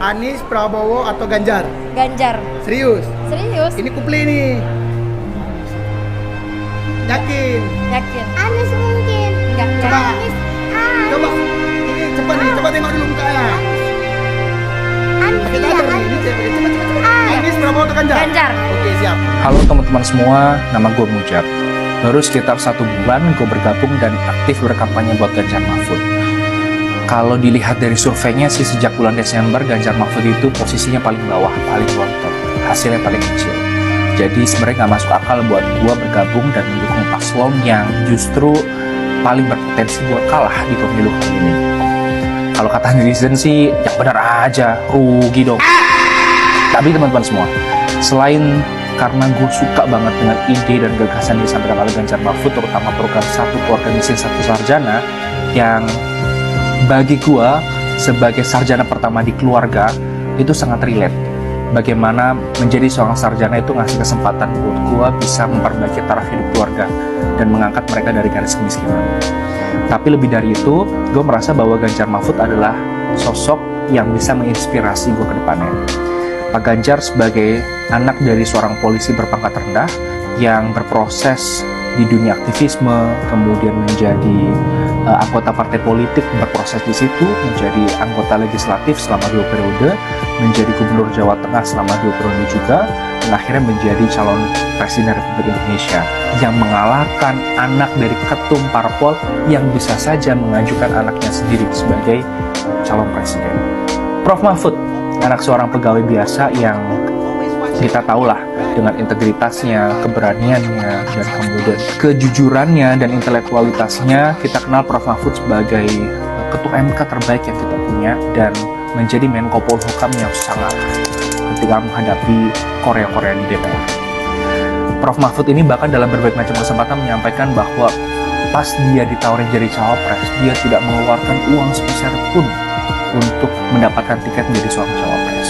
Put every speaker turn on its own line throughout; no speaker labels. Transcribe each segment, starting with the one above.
Anies, Prabowo atau Ganjar?
Ganjar.
Serius?
Serius?
Ini kuple nih. Yakin?
Yakin.
Anies mungkin.
Enggak.
Coba.
Anies.
Coba. Ini cepat nih, coba tengok dulu mukanya.
Anies.
Kita
Iya,
ada nih, ini
Anies.
cepat. Anies, Prabowo atau Ganjar?
Ganjar.
Oke, siap.
Halo teman-teman semua, nama gue Mujab. Baru sekitar 1 bulan gue bergabung dan aktif berkampanye buat Ganjar Mahfud. Kalau dilihat dari surveinya sih sejak bulan Desember, Ganjar Mahfud itu posisinya paling bawah, paling rontok, hasilnya paling kecil. Jadi sebenarnya nggak masuk akal buat gue bergabung dan mendukung paslon yang justru paling berpotensi buat kalah di pemilu kali ini. Kalau kata netizen sih, yang benar aja, rugi dong. Tapi teman-teman semua, selain karena gue suka banget dengan ide dan gagasan yang disampaikan oleh Ganjar Mahfud, terutama program Satu Keluarga Miskin Satu Sarjana, yang bagi gue sebagai sarjana pertama di keluarga itu sangat relate. Bagaimana menjadi seorang sarjana itu ngasih kesempatan buat gue bisa memperbaiki taraf hidup keluarga dan mengangkat mereka dari garis kemiskinan. Tapi lebih dari itu, gue merasa bahwa Ganjar Mahfud adalah sosok yang bisa menginspirasi gue ke depannya. Pak Ganjar sebagai anak dari seorang polisi berpangkat rendah yang berproses di dunia aktivisme, kemudian menjadi anggota partai politik, berproses di situ, menjadi anggota legislatif selama 2 periode, menjadi gubernur Jawa Tengah selama 2 periode juga, dan akhirnya menjadi calon presiden Republik Indonesia yang mengalahkan anak dari ketum parpol yang bisa saja mengajukan anaknya sendiri sebagai calon presiden. Prof Mahfud, anak seorang pegawai biasa yang kita tahulah dengan integritasnya, keberaniannya, dan kemudian kejujurannya dan intelektualitasnya, kita kenal Prof Mahfud sebagai ketua MK terbaik yang kita punya dan menjadi Menko Polhukam yang sangat ketika menghadapi Korea-Korea di DPR. Prof Mahfud ini bahkan dalam berbagai macam kesempatan menyampaikan bahwa pas dia ditawarin jadi cawapres, dia tidak mengeluarkan uang sepeser pun untuk mendapatkan tiket menjadi seorang cawapres.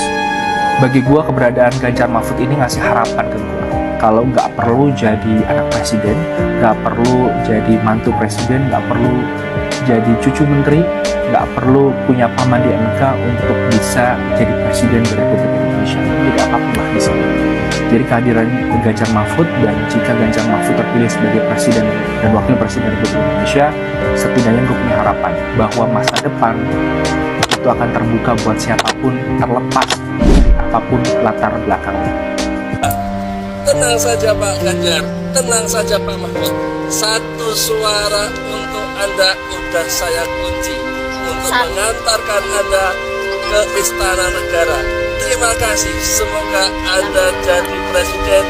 Bagi gue, keberadaan Ganjar Mahfud ini ngasih harapan ke gue. Kalau nggak perlu jadi anak presiden, nggak perlu jadi mantu presiden, nggak perlu jadi cucu menteri, nggak perlu punya paman di MK untuk bisa jadi presiden dari Republik Indonesia. Jadi apapun lah di sana. Jadi kehadiran Ganjar Mahfud, dan jika Ganjar Mahfud terpilih sebagai presiden dan wakil presiden Republik Indonesia, setidaknya gue punya harapan bahwa masa depan itu akan terbuka buat siapapun, terlepas dari apapun latar belakangnya.
Tenang saja Pak Ganjar, tenang saja Pak Mahfud. Satu suara untuk Anda udah saya kunci untuk mengantarkan Anda ke Istana Negara. Terima kasih, semoga Anda jadi presiden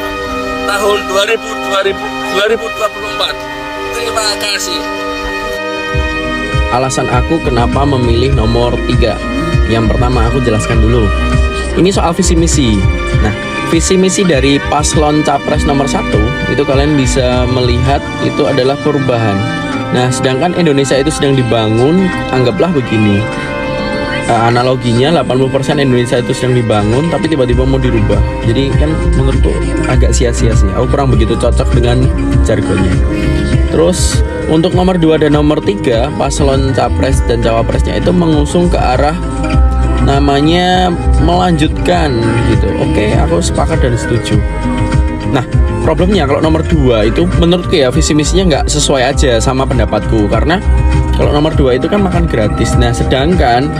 tahun 2024. Terima kasih.
Alasan aku kenapa memilih nomor 3. Yang pertama aku jelaskan dulu. Ini soal visi misi. Nah, visi misi dari paslon capres nomor 1 itu kalian bisa melihat itu adalah perubahan. Nah, sedangkan Indonesia itu sedang dibangun, anggaplah begini. Analoginya 80% Indonesia itu sedang dibangun tapi tiba-tiba mau dirubah. Jadi kan menurutku agak sia-sia sih. Aku kurang begitu cocok dengan jargonnya. Terus untuk nomor 2 dan nomor 3, paslon capres dan cawapresnya itu mengusung ke arah namanya melanjutkan gitu. Oke, aku sepakat dan setuju. Nah, problemnya kalau nomor 2 itu menurutku ya visi misinya nggak sesuai aja sama pendapatku. Karena kalau nomor 2 itu kan makan gratis. Nah, sedangkan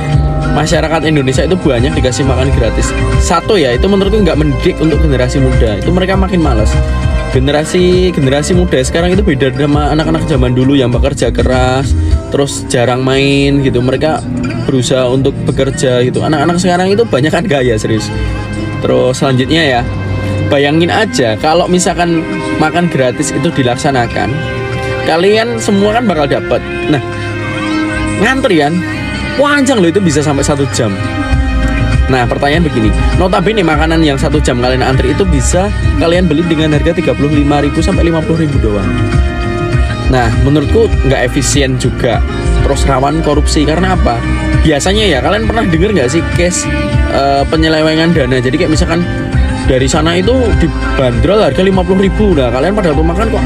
masyarakat Indonesia itu banyak dikasih makan gratis. Satu ya, itu menurutku nggak mendidik untuk generasi muda. Itu mereka makin malas. Generasi muda sekarang itu beda sama anak-anak zaman dulu yang bekerja keras, terus jarang main gitu. Mereka berusaha untuk bekerja gitu. Anak-anak sekarang itu banyak kan gaya, serius. Terus selanjutnya ya, bayangin aja kalau misalkan makan gratis itu dilaksanakan, kalian semua kan bakal dapat. Nah, ngantrian panjang loh, itu bisa sampai 1 jam. Nah, pertanyaan begini, notabene makanan yang 1 jam kalian antri itu bisa kalian beli dengan harga 35.000 sampai 50.000 doang. Nah, menurutku nggak efisien juga, terus rawan korupsi. Karena apa? Biasanya ya, kalian pernah dengar nggak sih case penyelewengan dana? Jadi kayak misalkan dari sana itu dibanderol harga 50.000. Nah, kalian pada waktu makan kok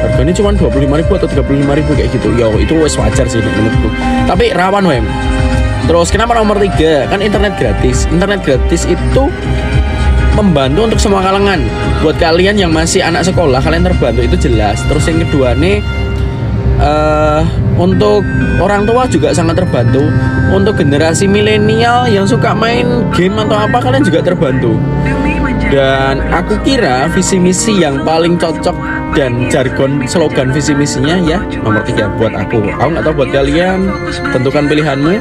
harganya cuma 25.000 atau 35.000 kayak gitu. Ya, itu wes wajar sih menurutku. Tapi rawan wem. Terus kenapa nomor 3? Kan internet gratis. Internet gratis itu membantu untuk semua kalangan. Buat kalian yang masih anak sekolah, kalian terbantu itu jelas. Terus yang kedua nih, untuk orang tua juga sangat terbantu. Untuk generasi milenial yang suka main game atau apa, kalian juga terbantu. Dan aku kira visi misi yang paling cocok dan jargon slogan visi misinya ya nomor 3 buat aku. Aku nggak tahu buat kalian, tentukan pilihanmu.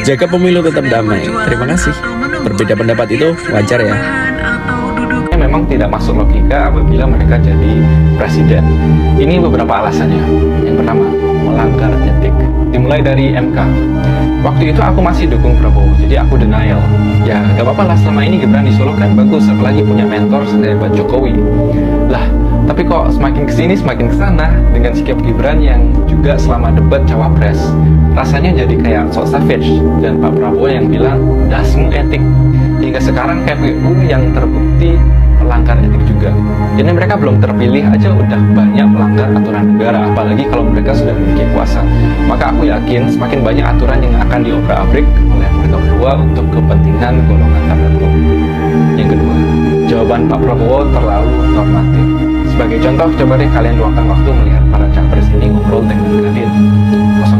Jaga pemilu tetap damai. Terima kasih. Berbeda pendapat itu wajar ya.
Memang tidak masuk logika apabila mereka jadi presiden. Ini beberapa alasannya. Yang pertama, melanggar etik. Dimulai dari MK. Waktu itu aku masih dukung Prabowo, jadi aku denial. Ya, gak apa-apa lah, selama ini Gibran di Solo kan bagus, apalagi punya mentor sehebat Jokowi. Lah, tapi kok semakin kesini semakin kesana dengan sikap Gibran yang juga selama debat cawapres, rasanya jadi kayak sok savage, dan Pak Prabowo yang bilang dasmu etik. Hingga sekarang KPU yang terbukti melanggar etik juga. Jadi mereka belum terpilih aja udah banyak melanggar aturan negara, apalagi kalau mereka sudah memiliki kuasa. Maka aku yakin semakin banyak aturan yang akan diobrak-abrik oleh mereka berdua untuk kepentingan golongan tertentu. Yang kedua, jawaban Pak Prabowo terlalu normatif. Sebagai contoh, coba deh kalian luangkan waktu melihat para capres ini ngobrol dengan Kadin.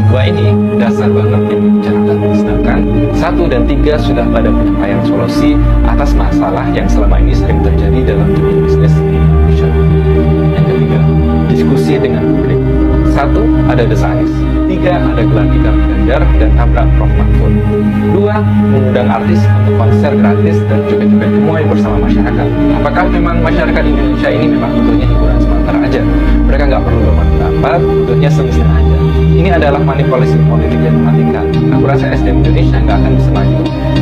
02 ini dasar banget yang dibicarakan, sedangkan 1 dan 3 sudah pada penyampaian solusi atas masalah yang selama ini sering terjadi dalam dunia bisnis di Indonesia. Yang ketiga, diskusi dengan publik. 1, ada The Science. 3, ada gelar tikar Ganjar dan tabrak Prof Mahfud. 2, mengundang artis untuk konser gratis dan joget-joget gemoy bersama masyarakat. Apakah memang masyarakat Indonesia ini memang butuhnya hiburan sementara aja? Mereka nggak perlu berpendapat, butuhnya senang aja. Ini adalah manipulasi politik yang mematikan. Aku rasa SDM Indonesia nggak akan bisa maju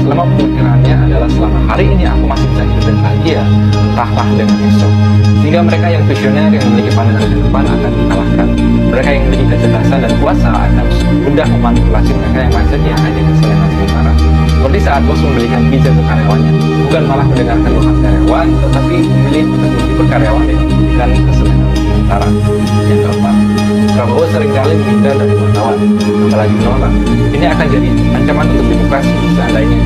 selama pemikirannya adalah selama hari ini aku masih bisa hidup dan bahagia, entahlah dengan besok. Sehingga mereka yang visioner yang memiliki pandangan ke depan akan dikalahkan. Mereka yang memiliki kecerdasan dan kuasa akan mudah memanipulasi mereka yang mindsetnya hanya kesenangan sementara. Seperti saat bos memberikan pizza ke karyawannya, bukan malah mendengarkan keluhan karyawan, tetapi memilih untuk menghibur karyawan dengan memberikan kesenangan sementara. Yang keempat, Prabowo seringkali menghindar dari wartawan, apalagi menolak. Ini akan jadi ancaman untuk demokrasi seandainya